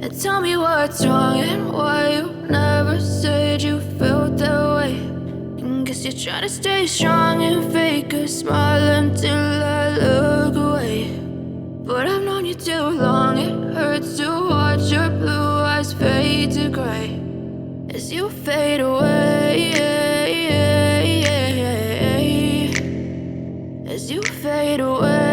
Tell me what's wrong and why you never said you felt that way. And guess you're trying to stay strong and fake a smile until I look away. But I've known you too long, it hurts to watch your blue eyes fade to gray as you fade away, as you fade away.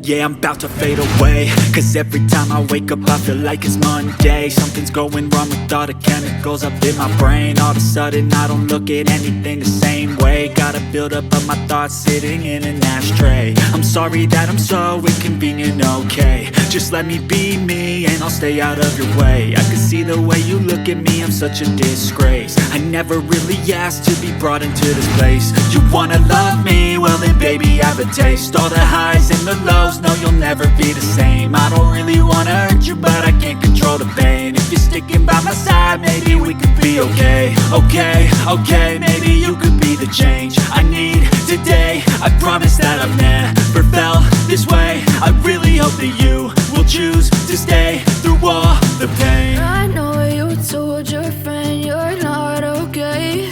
Yeah, I'm about to fade away, cause every time I wake up I feel like it's Monday. Something's going wrong with all the chemicals up in my brain. All of a sudden I don't look at anything the same way. Got a buildup of my thoughts sitting in an ashtray. I'm sorry that I'm so inconvenient, okay. Just let me be me and I'll stay out of your way. I can see the way you look at me, I'm such a disgrace. I never really asked to be brought into this place. You wanna love me? Well then baby have a taste. All the highs and the lows, no, you'll never be the same. I don't really wanna hurt you, but I can't control the pain. If you're sticking by my side, maybe we could be okay. Okay, maybe you could be the change I need today. I promise that I've never felt this way. I really hope that you will choose to stay through all the pain. I know you told your friend you're not okay.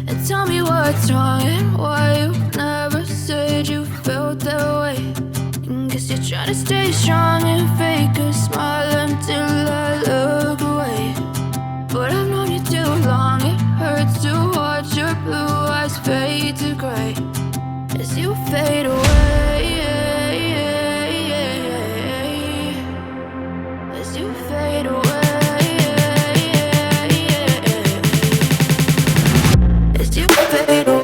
And tell me what's wrong and why you never said you felt that way. Guess you're trying to stay strong and fake a smile until I look away. But I've known you too long, it hurts to watch your blue eyes fade to gray as you fade away, as you fade away, as you fade away.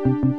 you.